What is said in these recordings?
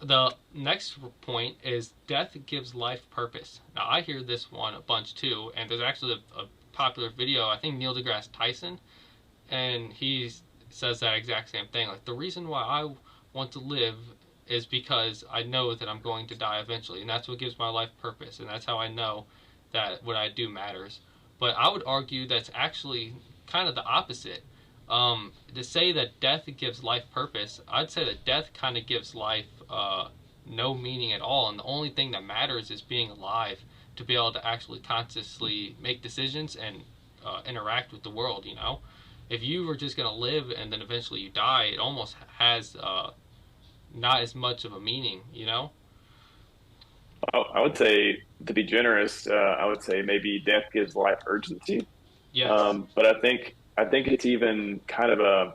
The next point is death gives life purpose. Now, I hear this one a bunch too, and there's actually a popular video, I think Neil deGrasse Tyson, and he says that exact same thing. Like, the reason why I want to live is because I know that I'm going to die eventually, and that's what gives my life purpose, and that's how I know that what I do matters. But I would argue that's actually kind of the opposite. To say that death gives life purpose, I'd say that death kind of gives life no meaning at all, and the only thing that matters is being alive to be able to actually consciously make decisions and interact with the world. You know, if you were just gonna live and then eventually you die, it almost has not as much of a meaning. You know? I would say, to be generous, I would say maybe death gives life urgency. Yes. But I think it's even kind of a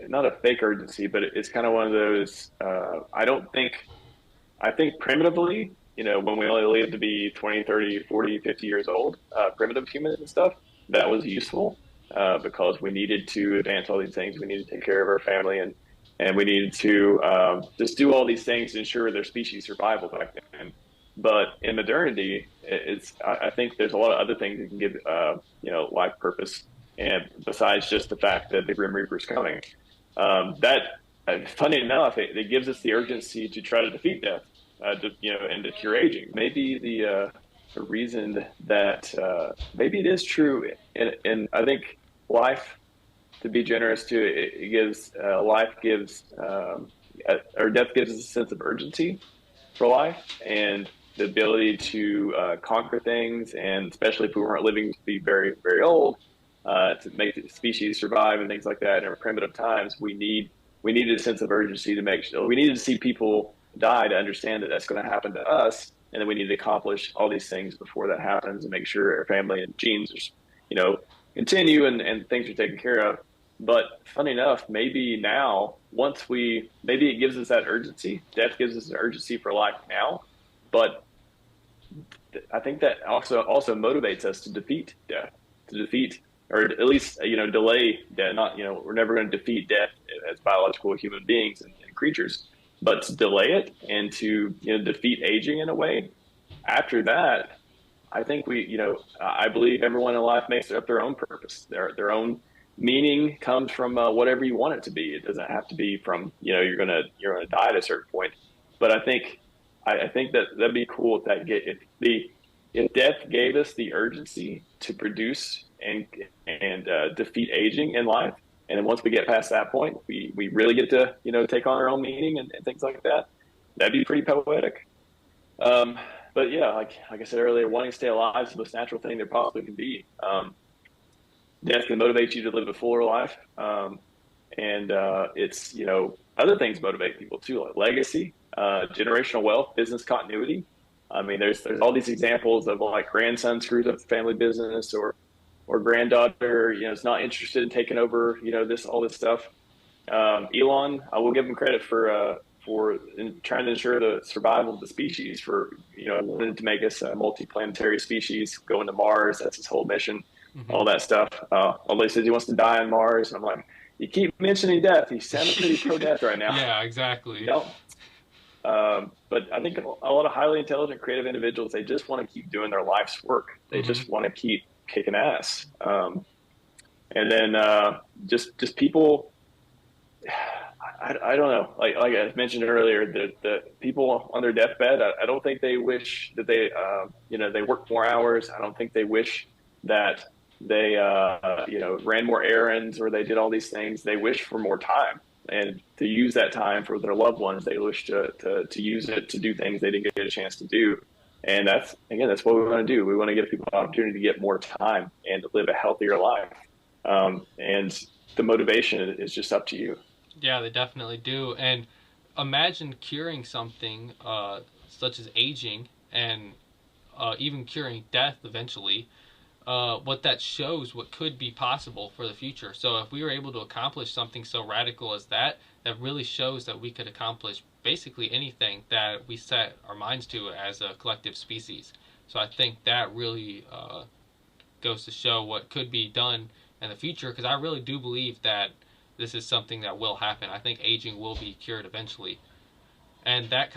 not a fake urgency, but it's kind of one of those. I don't think I think primitively, when we only lived to be 20, 30, 40, 50 years old, primitive humans and stuff, that was useful because we needed to advance all these things. We needed to take care of our family and we needed to just do all these things to ensure their species survival back then. But in modernity, I think there's a lot of other things that can give life purpose, and besides just the fact that the Grim Reaper's coming, funny enough, it gives us the urgency to try to defeat death, and to cure aging. Maybe the reason that maybe it is true, and I think life, to be generous to it gives life gives or death gives us a sense of urgency for life and the ability to conquer things, and especially if we weren't living to be very, very old, to make the species survive and things like that in our primitive times, we needed a sense of urgency to make sure. We needed to see people die to understand that that's going to happen to us, and then we need to accomplish all these things before that happens and make sure our family and genes continue and things are taken care of. But funny enough, maybe now, maybe it gives us that urgency. Death gives us an urgency for life now, but I think that also motivates us to defeat death, or at least delay death. Not we're never going to defeat death as biological human beings and creatures, but to delay it and to defeat aging in a way. After that, I think I believe everyone in life makes up their own purpose. Their own meaning comes from whatever you want it to be. It doesn't have to be from you're gonna die at a certain point. But I think that that'd be cool if death gave us the urgency to produce and defeat aging in life, and then once we get past that point, we really get to take on our own meaning and things like that. That'd be pretty poetic. But yeah, like I said earlier, wanting to stay alive is the most natural thing there possibly can be. Death can motivate you to live a fuller life, and it's other things motivate people too, like legacy, generational wealth, business continuity. I mean, there's all these examples of like grandson screws up the family business, or granddaughter is not interested in taking over all this stuff. Elon, I will give him credit for trying to ensure the survival of the species, for wanting to make us a multi-planetary species, going to Mars. That's his whole mission. All that stuff. Although he says he wants to die on Mars, and I'm like, you keep mentioning death. He's sounding pretty pro-death right now. Yeah, exactly. But I think a lot of highly intelligent, creative individuals, they just want to keep doing their life's work. They just want to keep kicking ass. And then just people, I don't know. Like I mentioned earlier, the people on their deathbed, I don't think they wish that they worked more hours. I don't think they wish that they ran more errands or they did all these things. They wish for more time and to use that time for their loved ones. They wish to use it to do things they didn't get a chance to do. And that's what we want to do. We want to give people an opportunity to get more time and to live a healthier life. And the motivation is just up to you. Yeah, they definitely do. And imagine curing something such as aging, and even curing death eventually. What that shows, what could be possible for the future. So if we were able to accomplish something so radical as that really shows that we could accomplish basically anything that we set our minds to as a collective species. So I think that really goes to show what could be done in the future, because I really do believe that this is something that will happen. I think aging will be cured eventually. And that